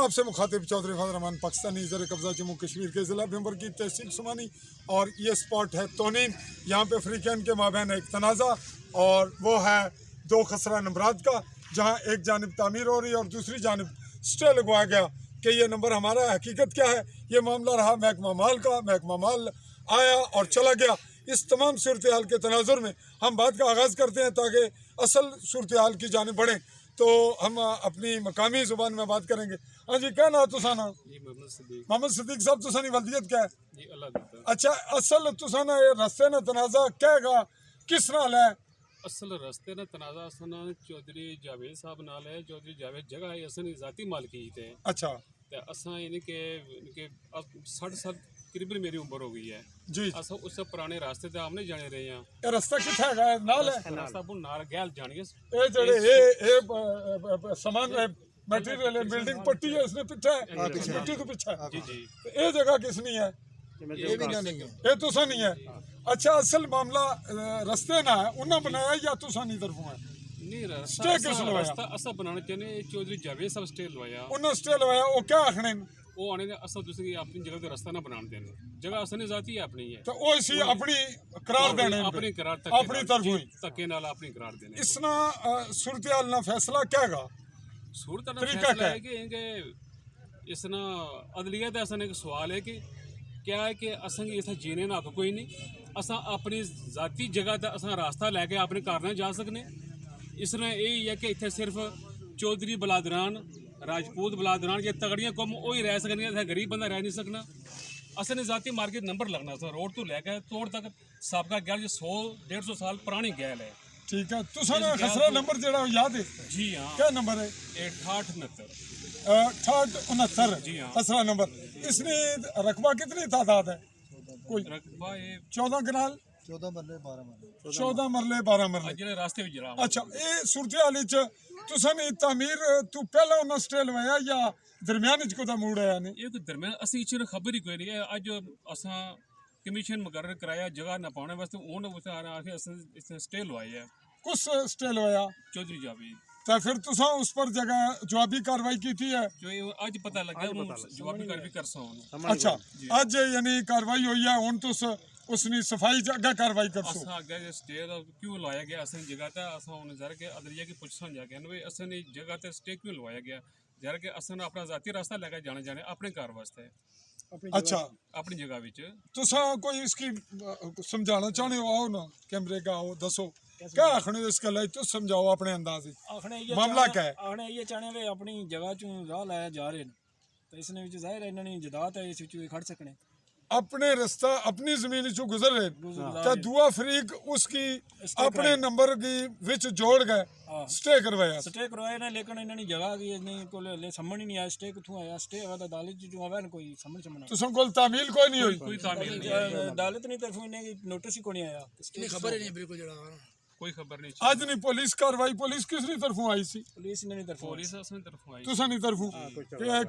आपसे मुखातिब चौधरी फजल रहमान पाकिस्तानी ज़र कब्ज़ा जम्मू कश्मीर के ज़िला भीमपुर की तहसील सुमानी। और ये स्पॉट है तोनीन। यहाँ पे अफ्रीकन के माबैन एक तनाज़ा और वो है दो खसरा नंबरात का, जहाँ एक जानिब तामीर हो रही है और दूसरी जानिब स्टे लगवाया गया कि ये नंबर हमारा है। हकीकत क्या है, ये मामला रहा महकमा माल का। महकमा माल आया और चला गया। इस तमाम सूरत हाल के तनाजुर में हम बात का आगाज़ करते हैं ताकि असल सूरत हाल की जानिब बढ़ें। तो हम अपनी मकामी ज़ुबान में बात करेंगे। हाँ जी, क्या ना तुसाना? मोहम्मद सिद्दीक साहब, तुसानी वल्दियत क्या है? अच्छा, असल तुसाना ये रस्ते ना तनाज़ा क्या गा किस नाल है? असल रस्ते ना तनाज़ा असना चौधरी जावेद साहब नाल है। चौधरी जावेद जगह है असनी ज़ाती मालकी है। अच्छा, ते असा इनके 60 साल करीबन मेरी उम्र हो गई है जी। असा उससे पुराने रास्ते ते हमने जाने रहे हैं। ये रास्ता कित्थे है? नाल है रास्ता बुन नाल गैल जानिए ये जड़े ये सामान मटेरियल है, बिल्डिंग पट्टी है, इसने पीछे है, पट्टी तो पीछे है। जी जी ये जगह किसनी है? ये भी नहीं है। ये तुसा नहीं है। अच्छा, असल मामला रस्ते ना है उन्हें बनाया या तुसा नहीं तरफों है? नहीं स्टे किस लवाया? रास्ता असा बनाना चाहने चौधरी जावेद साहब स्टे लवाया। उन्हें स्टे लवाया, वो क्या आखने वो आने ने असा दूसरी अपनी जगह पे रास्ता ना बनाने देने। जगह असनी ज़ाती है अपनी है। तो वो इसी अपनी करार देने अपनी करार तक अपनी तरफों ही तके नाल अपनी करार देने। इसना सूरत हाल ना फैसला क्या गा? सूरत का तरीका फैसला क्या है कि इनके इसना अदलिया का असन एक सवाल है कि क्या है कि असन इतना जीने ना हक कोई नहीं। असा अपनी जाती जगह का असा रास्ता लैके अपने घर ना जा सकने। इसने यही है कि इतने सिर्फ चौधरी बलादरान राजपूत बलादरान ये तगड़ियाँ कम वो ही रह सकने, इतना गरीब बंदा रह नहीं सकना। असन जाती मार्केट नंबर लगना था रोड तो लैके तोड़ तक सबका गैल 100-150 साल पुरानी गैल है। ठीक है, तुसा ना खसरा नंबर जड़ा याद है? जी हाँ, क्या नंबर है? 6869 जी 6869 हाँ। खसरा नंबर। इसने रकबा कितनी तादाद है? कोई रकबा ये 14 कनाल, 14 मरले 12 मरले 14 मरले 12 मरले। ਜਿਹੜੇ रास्ते में जरा अच्छा, ये सूरत हाल च तुसा ने तामीर तू पहला उन्हें स्टे लवाया या दरमियान च कोई मूड आया ने? ये कोई दरम्यान असी इच खबर ही कोई नहीं है। अज असा कमीशन मुकर्रर कराया जगह ना पाने वास्ते उन आके अस स्टे लवाई है कुछ स्टे लवाया चौधरी जावेद। तो फिर तुसा उस पर जगह जवाबी कार्रवाई की थी है? जो ये अज पता लगा जवाबी कर भी कर सो। अच्छा, अज यानी कार्रवाई हुई है, हुन तुस उसनी सफाई अगर कार्रवाई करसो? असा अगे स्टे क्यों लवाया गया असन जगह ते असा उन जर के अदलिया की पुछसन जाके भाई असन जगह ते स्टे क्यों लवाया गया जर के असन अपना जाती रास्ता लेके जाने जाने अपने घर वास्ते अच्छा, अपनी जगह विच। तुसा कोई इसकी समझाना चाहते हो? आओ ना कैमरे का आओ, दसो क्या आखने इस गल तुम समझाओ अपने अंदाज से। आखने मामला क्या है? आखने ये चाहने वे अपनी जगह चों राह लाया जा रहे हैं तो इसने विच जाहिर है इन्होंने जदात है इस विच खड़ सकने अपने रास्ता अपनी जमीन चो गुजर रहे क्या दुआ फरीक उसकी अपने नंबर की विच जोड़ गए स्टे करवाया? स्टे करवाए ना, लेकिन इन्होंने जगह की नहीं को ले समझ ही नहीं आया स्टे किथों आया। स्टे आया अदालत जो आवे ना कोई समझ तुम कोल तामील कोई नहीं हुई? कोई तामील नहीं, अदालत नहीं तरफों इन्हें नोटिस ही को नहीं आया। खबर ही नहीं बिल्कुल जड़ा कोई खबर नहीं। आज नहीं पुलिस कार्रवाई पुलिस किसनी तरफों आई सी? पुलिस ने नहीं तरफों पुलिस असने तरफों आई तुसा नहीं तरफों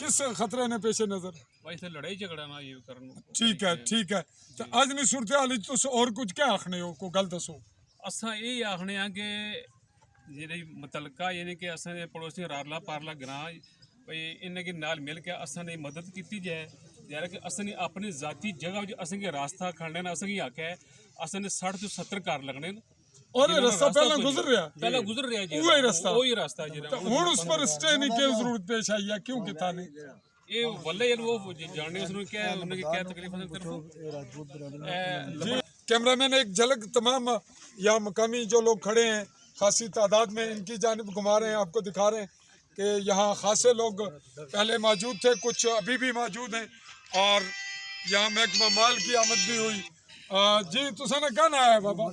किस खतरे ने पेश नजर? भाई इथे लड़ाई झगड़ा ना ये करन। ठीक है, ठीक है। तो आज नहीं सूरत हाल तुस और कुछ क्या आखने हो को गल दसो? असा ये आखने आ कि जेह्ड़ी मुतलका यानी कि असें पड़ोसी रारला पारला ग्रां भाई इन्हें के नाल मिल के असें मदद की जाए यार कि असें अपनी जाती जगह असें रास्ता खड़ने ना असें हक है। असें 60 तो 70 घर लगने और ये रास्ता पहला गुजर रहा पहले गुजर रहा जी वही रास्ता जी हुन उस पर स्टे नहीं क्यों जरूरत पेश आई है? क्यों किता नहीं ये वल्ले यार वो जानने उसने क्या उन्होंने क्या तकलीफ है तरफ जी। कैमरामैन एक झलक तमाम यहाँ मकामी जो लोग खड़े हैं खासी तादाद में इनकी जानिब घुमा रहे हैं, आपको दिखा रहे हैं कि यहाँ खासे लोग पहले मौजूद थे, कुछ अभी भी मौजूद हैं और यहाँ महकमा माल की आमद भी हुई। जी तुसा ने क्या ना है बाबा?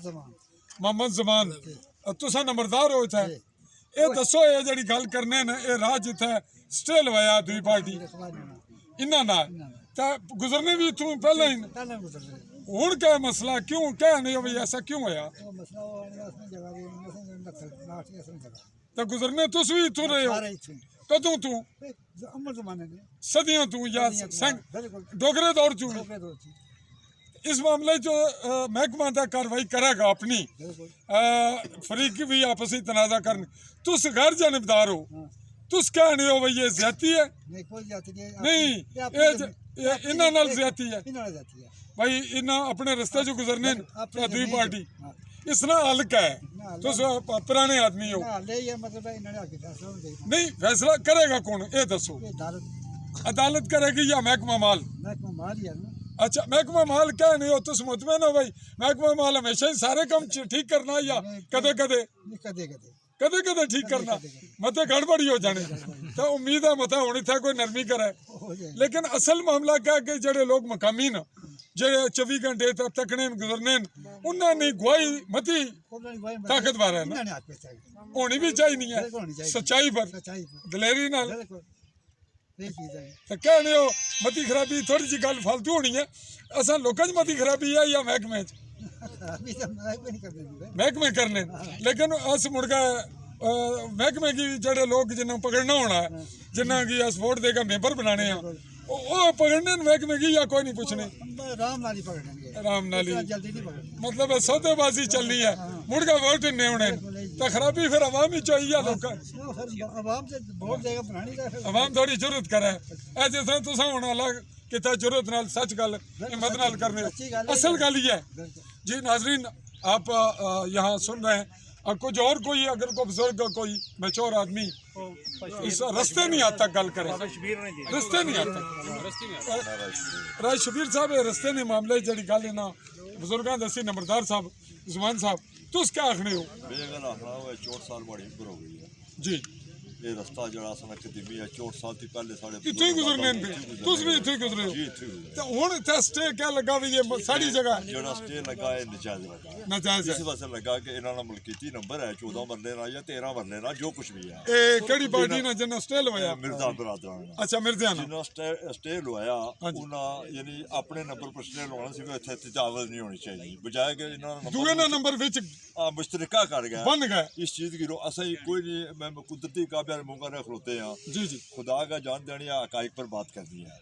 मोहम्मद जमान, तुसा नंबरदार हो इत्थे? ये दसो ये जड़ी गल करने ने ये राह जिथे स्टे लवाया दुई पार्टी इन्ना ना ते गुजरने भी तू पहले ही हुन क्या मसला क्यों क्या नहीं भाई ऐसा क्यों होया? तो गुजरने तुस भी इत्थों रहे हो कदों तू? सदियों तू या डोगरे दौर चू? इस मामले जो महकमा दा कार्रवाई करेगा अपनी फरीक भी आपसी तनाजा करने तुस गैर जानबदार हो तुस कहने हो भाई ये ज्यादती है नहीं कोई जाति नहीं नहीं ये इन्हां नाल ज्यादती है इन्होंने जाति है भाई इन्हां अपने रस्ते जो गुजरने अपनी दूई जमीन- पार्टी हाँ। इसना हल क्या है तुस पुराने आदमी हो ना ले ये मतलब है इन्होंने आके फैसला नहीं देखना नहीं फैसला करेगा कौन ये दसो ये अदालत अदालत करेगी या महकमा माल महकमा मार ही है ना अच्छा महकमा माल क्या नहीं हो तुस मुतमैन हो भाई महकमा माल हमेशा ही सारे काम ठीक करना या कदे कदे नहीं कदे कदे कदे कदे ठीक करना मते गड़बड़ी हो जाने तो उम्मीद है मते होनी था कोई नरमी करे हो जाए लेकिन असल मामला क्या कि जेडे लोग मकामी न जेडे 24 घंटे तकने गुजरने उन्होंने गवाही मती ताकतवर है ना इन्होंने आके चाहिए होनी भी चाहिए नहीं बिल्कुल होनी है चाहिए। सच्चाई पर सच्चाई पर दलेरी नाल बिल्कुल ये चीज है तो कहने हो मती खराबी थोड़ी जी गल फालतू होनी है असा लोकां च मती खराबी है या महकमे च अभी तो महकमे नहीं करने दूंगा महकमे करने लेकिन अस मुड़ के महकमे की जेडे लोग जिन्हें पकड़ना होना है जिन्हें की अस वोट देकर मेंबर बनाने हैं वो पकड़ने महकमे की या कोई नहीं पूछने राम नाली पकड़ेंगे राम नाली इतना जल्दी नहीं पकड़ेंगे मतलब है सौदेबाजी चलनी है मुड़ के वोट नहीं होने तो खराबी फिर अवाम ही चाहिए लोग आवाम से वोट देगा बनानी का फिर अवाम थोड़ी जरूरत करे ऐ जिस तरह तुसा होना अलग किता जरूरत नाल सच गल हिम्मत नाल करने सच्ची गल है। असल गल ये है जी नाजरीन आप यहाँ सुन रहे हैं और कुछ और कोई अगर कोई बुजुर्ग कोई मैच्योर आदमी इस रस्ते नहीं आता गल करे रस्ते नहीं आता रस्ते में राज शबीर साहब ये रस्ते ने मामले जड़ी गल ना बुजुर्गों दसी नंबरदार साहब जुमान साहब तुस क्या आखने हो मेरे गल आखना वो 64 साल बड़ी उम्र हो गई है जी ये रास्ता जड़ा असन कदीमी है 64 साल थी पहले साढ़े इत्थों ही गुजरने पे तुस भी इत्थों ही गुजरे हो जी इत्थों ही गुजरे तो हुन इत्थे स्टे क्या लगा भी ये सारी जगह जड़ा स्टे लगा है नजायज लगा है नाजायज इस है वजह लगा कि इन्होंने मलकीती नंबर है 14 मरले ना या 13 मरले ना जो कुछ भी है ए केड़ी पार्टी ने जिन्ना स्टे लवाया मिर्जा बरादरान ने अच्छा मिर्जियाना जिन्होंने स्टे लवाया उन्हें यानी अपने नंबर पर स्टे लवाना सी इत्थे तजावज नहीं होनी चाहिए बजाय कि इन्होंने दुए ना नंबर विच मुश्तरका कर गया बन गए इस चीज की असा कोई नहीं मैं कुदरती काबिल मुंगा खलोते हैं जी जी खुदा का जान देनी हकाइक पर बात करनी है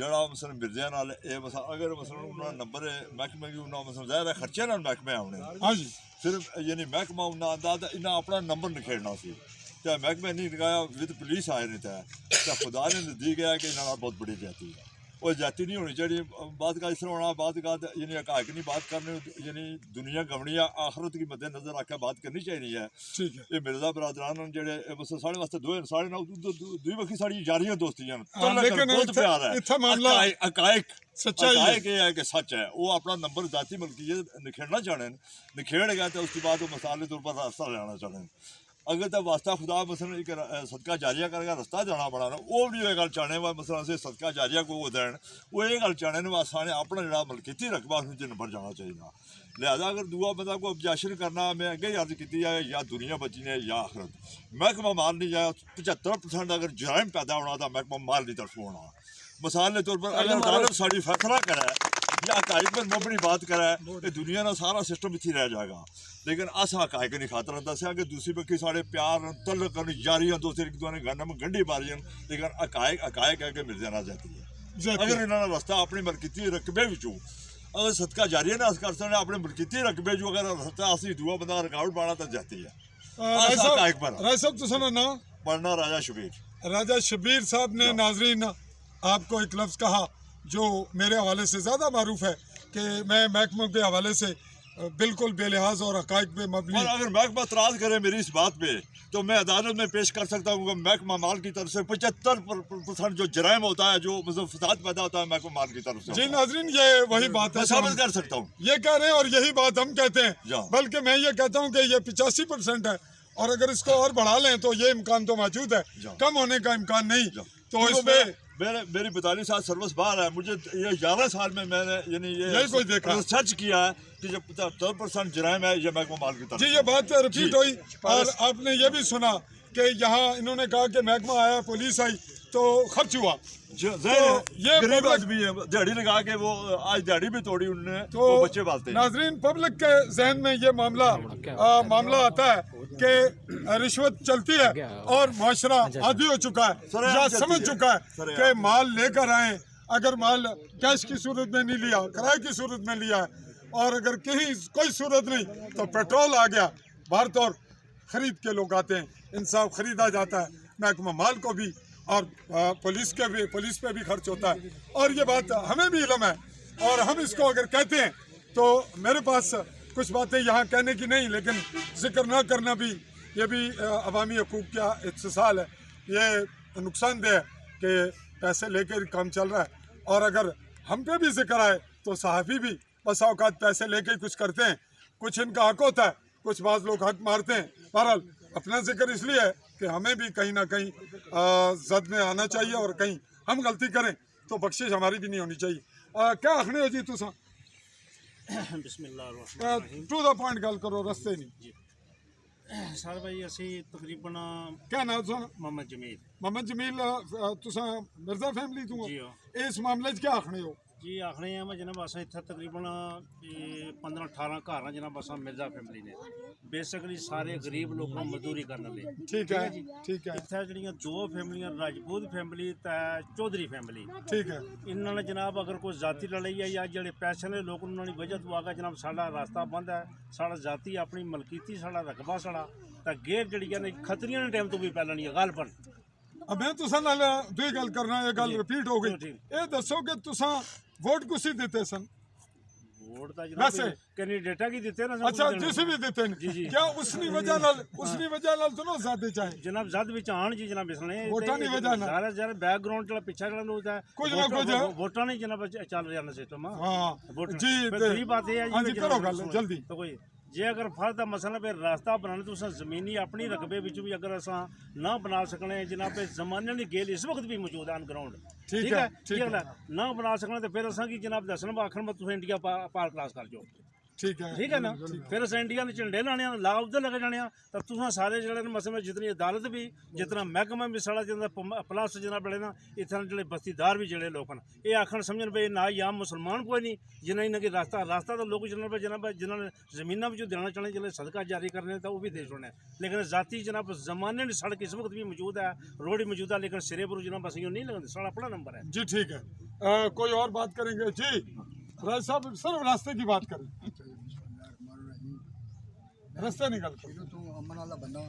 जड़ा मसलन मिर्जिया नाल ए मसा अगर मसलन उन्होंने नंबर महकमे की उन्होंने मसलन ज़्यादा खर्चे नाल महकमे आने हाँ जी सिर्फ यानी महकमा उन्हें आंदा तो इन्हें अपना नंबर निखेड़ना सी तो महकमे नहीं लगाया विद पुलिस आए नहीं था खुदा ने नजदीक गया कि इन्होंने बहुत बड़ी जाती है और जाति नहीं होनी चाहिए बात का इस तरह होना बात का यानी हकाइक नहीं बात करने यानी दुनिया गवनी आखरत की मद्देनजर आकर बात करनी चाहिए है ठीक है ये मिर्जा बरादरान जेडे मसलन साढ़े वास्ते दो साढ़े नौ दुई बखी साड़ी यारियां दोस्तियां लेकिन बहुत प्यार है इत्थै मामला हकाइक सच्चाई है। हकाइक ये है कि सच है वो अपना नंबर जाति मलकीयत निखेड़ना चाहते हैं निखेड़ गया तो उसके बाद वो मसाले तौर पर रास्ता लेना चाहते हैं अगर तो वास्ता खुदा मसलन एक सदका जारिया करके रास्ता जाना बनाना वो भी ये गल चाहने वा मसलन असें सदका जारिया को देन वो ये गल चाहने वा साने अपना जड़ा मलकीती रकबा उसमें नंबर जाना चाहिए लिहाजा अगर दूआ बंदा को ऑब्जेक्शन करना मैं अगे ही अर्ज की है या दुनिया बची ने या आखरत महकमा माल नहीं जाए 75% अगर जराइम पैदा होना तो महकमा माल की तरफ होना मिसाल के तौर पर अगर अदालत साड़ी फैसला करे या हकाइक पर मुबनी बात करे ये दुनिया का सारा सिस्टम इतनी रह जाएगा लेकिन अस हकाइक नहीं खातर दसिया कि दूसरी बक्खी साढ़े प्यार तलक यारियां दोस्त एक दूसरे गन में गंढी मारियां लेकिन हकाइक है कि मिर्जा ना जाती है अगर इन्होंने रास्ता अपनी मलकीती रकबे विचों अगर सदका जारिया ने अस कर सकते अपने मलकीती रकबे जो अगर रास्ता असी दूआ बंदा रुकावट पाना तो जाती है हकाइक पर राज साहब तुसां ना पढ़ना राजा शबीर राजा शबीर साहब ने नाजरीन आपको एक लफ्ज़ कहा जो मेरे हवाले से ज़्यादा मारूफ है कि मैं महकमों के हवाले से बिल्कुल बेलिहाज और हकाइक पे मबनी और अगर महकमा एतराज़ करे मेरी इस बात पे तो मैं अदालत में पेश कर सकता हूँ महकमा माल की तरफ से 75% जो जराइम होता है जो मतलब फसाद पैदा होता है महकमा माल की तरफ से जी नाजरीन ये वही बात है मैं साबित कर सकता हूँ ये कह रहे हैं और यही बात हम कहते हैं जाओ। बल्कि मैं ये कहता हूँ कि ये 85% है और अगर इसको और बढ़ा लें तो ये इम्कान तो मौजूद है जाओ। कम होने का इम्कान नहीं जाओ। तो इसमें मेरी 42 साल सर्विस बाहर है मुझे ये 11 साल में मैंने यानी यही कोई देखा। रिसर्च किया है कि जब 75% जराइम है ये महकमा माल की तरफ जी से। ये बात रिपीट जी। हुई और आपने ये भी सुना कि यहाँ इन्होंने कहा कि महकमा आया पुलिस आई तो खर्च हुआ ये गरीब public- आदमी है दिहाड़ी लगा के वो आज दिहाड़ी भी तोड़ी उन्होंने तो वो बच्चे पालते हैं नाजरीन पब्लिक के जहन में ये मामला आता है कि रिश्वत चलती है और मुआशरा आदी हो चुका है सरेआम या चलती समझ है। चुका है सरेआम। कि माल लेकर आए अगर माल कैश की सूरत में नहीं लिया किराए की सूरत में लिया है और अगर कहीं कोई सूरत नहीं तो पेट्रोल आ गया बाहर तो खरीद के लोग आते हैं इंसाफ खरीदा जाता है महकमा माल को भी और पुलिस पे भी खर्च होता है। और ये बात हमें भी इल्म है, और हम इसको अगर कहते हैं तो मेरे पास कुछ बातें यहाँ कहने की नहीं, लेकिन जिक्र ना करना भी ये भी अवामी हकूक़ का इत्तिसाल है। ये नुकसानदेह है कि पैसे लेकर काम चल रहा है, और अगर हम पे भी जिक्र आए तो सहाफ़ी भी बस औकात पैसे लेके कुछ करते हैं, कुछ इनका हक होता है, कुछ बाज़ लोग हक मारते हैं। बहरहाल अपना जिक्र इसलिए है कि हमें भी कहीं ना कहीं जद में आना चाहिए, और कहीं हम गलती करें तो बख्शिश हमारी भी नहीं होनी चाहिए। क्या आखने हो जी तुसा? बिस्मिल्लाहिर्रहमानिर्रहीम। टू द पॉइंट गल करो, रस्ते नहीं। सर भाई असी तकरीबन क्या नाम सुन? मोहम्मद जमील मोहम्मद जमील, तुसा मिर्जा फैमिली तू हो? जी हाँ। इस मामले च क्या आखने हो? जी आखने हैं मैं जनाब अस इत्थे तकरीबन 15-18 घर हैं जनाब अस मिर्जा फैमिली ने बेसिकली सारे गरीब लोगों मजदूरी करने ले। ठीक है, ठीक है, इत्थे जड़ियां दो फैमिलियां राजपूत फैमिली ते चौधरी फैमिली, ठीक है। इन्होंने जनाब अगर कोई जाति लड़ाई है या जेडे पैसे ने लोग उन्होंने वजह तो आगा जनाब साड़ा रास्ता बंद है, साड़ा जाति अपनी मलकीती साड़ा रकबा साड़ा तो गेर जड़ियां ने खतरियां ने टाइम तो भी पहले नहीं है गालपन। अब मैं तुसा नाल दुई गल करना, ये गल रिपीट हो गई। ठीक। ये दसो कि तुसा वोट कुसी देते सन? वोट तो वैसे? जनाब कैंडिडेटा की दिते ना अच्छा, जिस भी देते हैं, जी, जी। क्या उसनी वजह नाल तो ना ज्यादा चाहे जनाब जद विच आन जी जनाब इसने वोटां दी वजह नाल। सारा जरा बैकग्राउंड चला पिछा चला लोग कुछ ना कुछ वोटां नहीं जनाब चल रहा ना सिस्टम। हाँ वोट जी, दूसरी बात ये है हाँ जी, जी करो जनाब गल सुनो। जल्दी। तो कोई जे अगर फर्द दा मसला पे रास्ता बनाने तो जमीनी अपनी रकबे विच भी अगर असा ना बना सकने जनाब जमाने दी गेल इस वक्त भी मौजूद है अनग्राउंड। ठीक है, ठीक है। ना बना सकने तो फिर असा की जनाब दसन आखन तुम इंडिया पार क्रॉस कर जाओ, ठीक है, ठीक है ना। फिर अस इंडिया ने झंडे लाने ला उधर लगे जाने तो तुम सारे जड़े मसले जितनी अदालत भी जितना महकमा भी साढ़ा जितना प्लस जना बड़े ना इतना जो बस्तीदार भी जड़े लोग ये आखन समझन भाई ना ही आम मुसलमान कोई नहीं जिन्हें इन्हें रास्ता रास्ता तो लोग जनाब जनाब जिन्होंने जमीना भी जो देना चाहने जिन्हें सदका जारी करने तो वो भी दे छोड़ने, लेकिन जाति जनाब जमाने की सड़क इस वक्त भी मौजूद है, रोड ही मौजूद है, लेकिन सिरे पर जनाब बस नहीं लगते साढ़ा अपना नंबर है जी। ठीक है, कोई और बात करेंगे जी? राज साहब सिर्फ रास्ते की बात करें, रास्ते निकल के। ਜਦੋਂ ਤੂੰ ਅਮਨ ਵਾਲਾ ਬੰਦਾ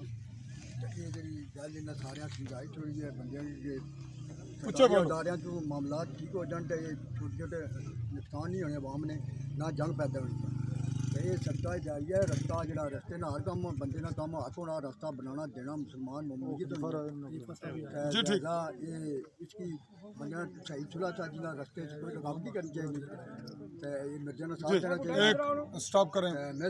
ਤੇ ਇਹ ਜਿਹੜੀ ਗੱਲ ਇਹਨਾਂ ਸਾਰਿਆਂ ਸਮਝਾਈ ਥੋੜੀ ਹੈ ਬੰਦਿਆਂ ਦੀ ਉੱਚੇ ਬੋਲੋ। ਅਦਾਰਿਆਂ ਤੋਂ ਮਾਮਲਾਤ ਠੀਕ ਹੋ ਜਾਣ ਤੇ ਇਹ ਛੋਟੇ ਛੋਟੇ ਨੁਕਸਾਨ ਨਹੀਂ ਹੋਣੇ ਆਵਾਮ ਨੇ ਨਾ ਜੰਗ ਪੈਦਾ ਹੋਣੀ ਤੇ ਇਹ ਸਦਕਾ ਜਾਰੀ ਹੈ। ਰਸਤਾ ਜਿਹੜਾ ਰਸਤੇ ਨਾਲ ਹਰ ਕੰਮ ਬੰਦੇ ਨਾਲ ਕੰਮ ਹੱਥ ਹੋਣਾ ਰਸਤਾ ਬਣਾਉਣਾ ਦੇਣਾ ਮੁਸਲਮਾਨ ਮਮੂਜੀ जी, ठीक। ਇਹ ਇਸकी ਬੰਦਿਆਂ ਸਹੀ ਸੁਲਾ ਸਾਜੀ ਨਾਲ ਰਸਤੇ 'ਚ ਕੋਈ ਰੁਕਾਵਟ ਨਹੀਂ ਕਰਨੀ ਚਾਹੀਦੀ ਤੇ ਇਹ ਮਿਰਜ਼ਾ ਨਾਲ ਸਾਥ ਦੇਣਾ ਚਾਹੀਦਾ। एक स्टॉप करें। ਮੈਂ